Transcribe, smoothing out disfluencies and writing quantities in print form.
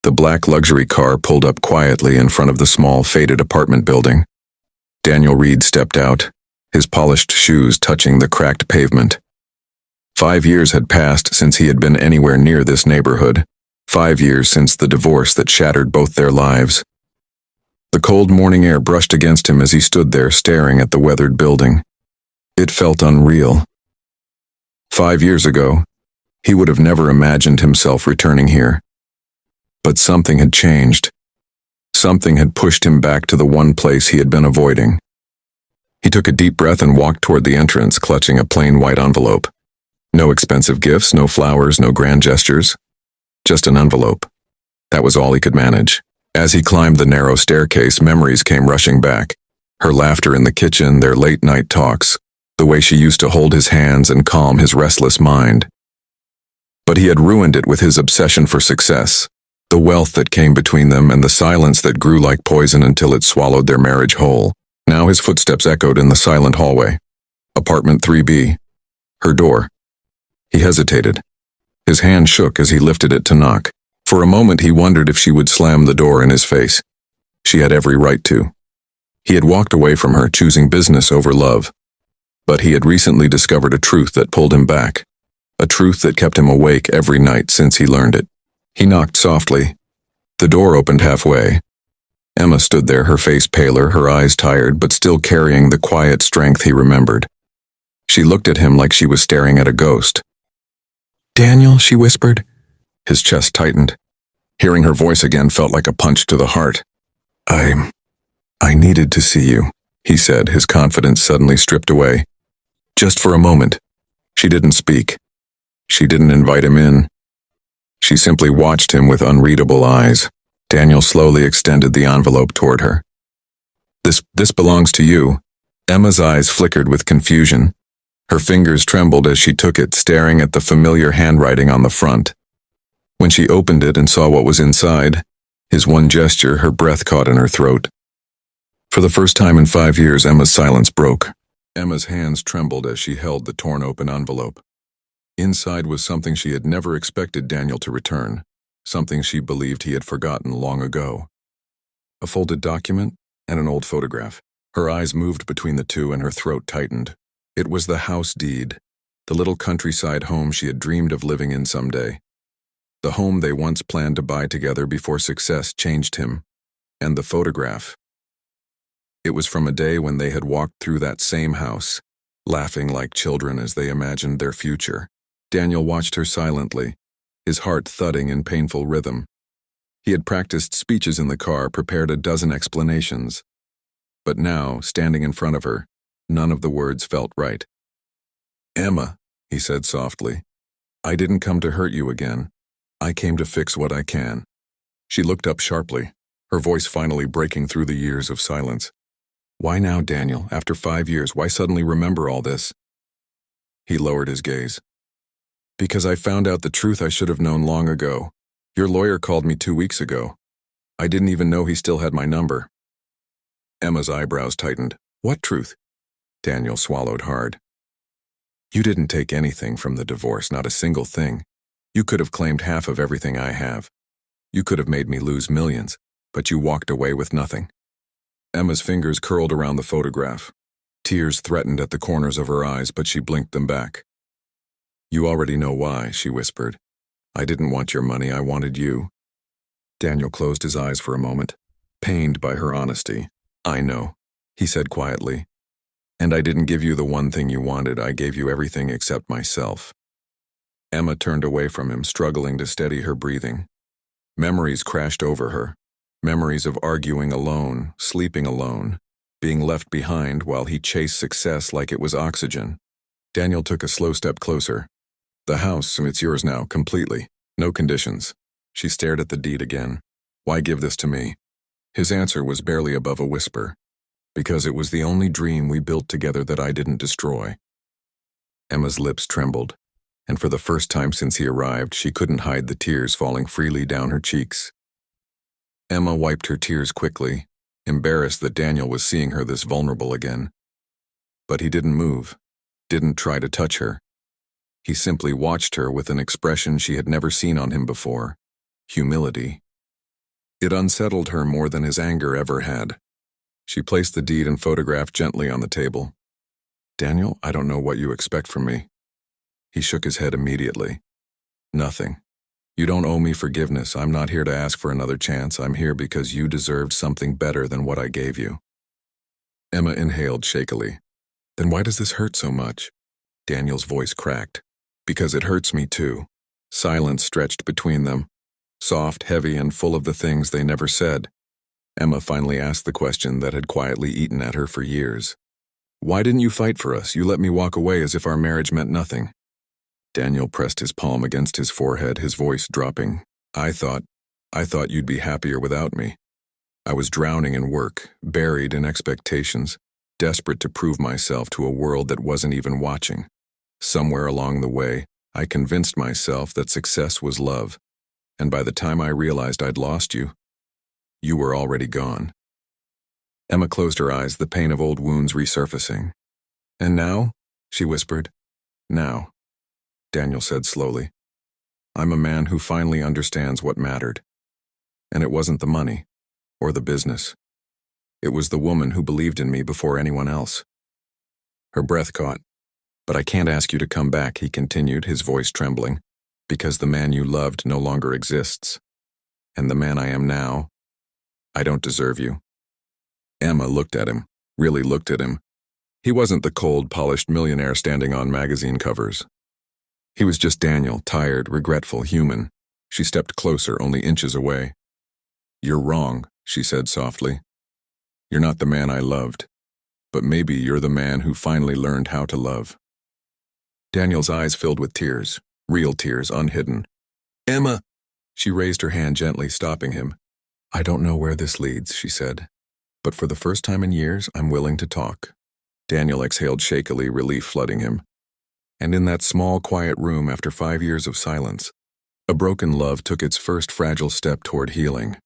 The black luxury car pulled up quietly in front of the small, faded apartment building. Daniel Reed stepped out, his polished shoes touching the cracked pavement. 5 years had passed since he had been anywhere near this neighborhood. 5 years since the divorce that shattered both their lives. The cold morning air brushed against him as he stood there staring at the weathered building. It felt unreal. 5 years ago, he would have never imagined himself returning here. But something had changed. Something had pushed him back to the one place he had been avoiding. He took a deep breath and walked toward the entrance, clutching a plain white envelope. No expensive gifts, no flowers, no grand gestures. Just an envelope. That was all he could manage. As he climbed the narrow staircase, memories came rushing back. Her laughter in the kitchen, their late-night talks, the way she used to hold his hands and calm his restless mind. But he had ruined it with his obsession for success. The wealth that came between them and the silence that grew like poison until it swallowed their marriage whole. Now his footsteps echoed in the silent hallway. Apartment 3B. Her door. He hesitated. His hand shook as he lifted it to knock. For a moment he wondered if she would slam the door in his face. She had every right to. He had walked away from her, choosing business over love. But he had recently discovered a truth that pulled him back. A truth that kept him awake every night since he learned it. He knocked softly. The door opened halfway. Emma stood there, her face paler, her eyes tired, but still carrying the quiet strength he remembered. She looked at him like she was staring at a ghost. "Daniel," she whispered. His chest tightened. Hearing her voice again felt like a punch to the heart. I needed to see you," he said, his confidence suddenly stripped away. Just for a moment. She didn't speak. She didn't invite him in. She simply watched him with unreadable eyes. Daniel slowly extended the envelope toward her. This belongs to you." Emma's eyes flickered with confusion. Her fingers trembled as she took it, staring at the familiar handwriting on the front. When she opened it and saw what was inside, his one gesture, her breath caught in her throat. For the first time in 5 years, Emma's silence broke. Emma's hands trembled as she held the torn-open envelope. Inside was something she had never expected Daniel to return, something she believed he had forgotten long ago. A folded document and an old photograph. Her eyes moved between the two and her throat tightened. It was the house deed, the little countryside home she had dreamed of living in someday. The home they once planned to buy together before success changed him. And the photograph. It was from a day when they had walked through that same house, laughing like children as they imagined their future. Daniel watched her silently, his heart thudding in painful rhythm. He had practiced speeches in the car, prepared a dozen explanations. But now, standing in front of her, none of the words felt right. "Emma," he said softly, "I didn't come to hurt you again. I came to fix what I can." She looked up sharply, her voice finally breaking through the years of silence. "Why now, Daniel? After 5 years, why suddenly remember all this?" He lowered his gaze. "Because I found out the truth I should have known long ago. Your lawyer called me 2 weeks ago. I didn't even know he still had my number." Emma's eyebrows tightened. "What truth?" Daniel swallowed hard. "You didn't take anything from the divorce, not a single thing. You could have claimed half of everything I have. You could have made me lose millions, but you walked away with nothing." Emma's fingers curled around the photograph. Tears threatened at the corners of her eyes, but she blinked them back. "You already know why," she whispered. "I didn't want your money, I wanted you." Daniel closed his eyes for a moment, pained by her honesty. "I know," he said quietly. "And I didn't give you the one thing you wanted, I gave you everything except myself." Emma turned away from him, struggling to steady her breathing. Memories crashed over her. Memories of arguing alone, sleeping alone, being left behind while he chased success like it was oxygen. Daniel took a slow step closer. "The house, it's yours now, completely. No conditions." She stared at the deed again. "Why give this to me?" His answer was barely above a whisper. "Because it was the only dream we built together that I didn't destroy." Emma's lips trembled, and for the first time since he arrived, she couldn't hide the tears falling freely down her cheeks. Emma wiped her tears quickly, embarrassed that Daniel was seeing her this vulnerable again. But he didn't move, didn't try to touch her. He simply watched her with an expression she had never seen on him before: humility. It unsettled her more than his anger ever had. She placed the deed and photograph gently on the table. "Daniel, I don't know what you expect from me." He shook his head immediately. "Nothing. You don't owe me forgiveness. I'm not here to ask for another chance. I'm here because you deserved something better than what I gave you." Emma inhaled shakily. "Then why does this hurt so much?" Daniel's voice cracked. "Because it hurts me too." Silence stretched between them, soft, heavy, and full of the things they never said. Emma finally asked the question that had quietly eaten at her for years. "Why didn't you fight for us? You let me walk away as if our marriage meant nothing." Daniel pressed his palm against his forehead, his voice dropping. I thought you'd be happier without me. I was drowning in work, buried in expectations, desperate to prove myself to a world that wasn't even watching. Somewhere along the way, I convinced myself that success was love, and by the time I realized I'd lost you, you were already gone." Emma closed her eyes, the pain of old wounds resurfacing. "And now?" she whispered. "Now," Daniel said slowly, "I'm a man who finally understands what mattered. And it wasn't the money, or the business. It was the woman who believed in me before anyone else." Her breath caught. "But I can't ask you to come back," he continued, his voice trembling, "because the man you loved no longer exists. And the man I am now, I don't deserve you." Emma looked at him, really looked at him. He wasn't the cold, polished millionaire standing on magazine covers. He was just Daniel, tired, regretful, human. She stepped closer, only inches away. "You're wrong," she said softly. "You're not the man I loved. But maybe you're the man who finally learned how to love." Daniel's eyes filled with tears, real tears, unhidden. "Emma!" She raised her hand gently, stopping him. "I don't know where this leads," she said. "But for the first time in years, I'm willing to talk." Daniel exhaled shakily, relief flooding him. And in that small, quiet room, after 5 years of silence, a broken love took its first fragile step toward healing.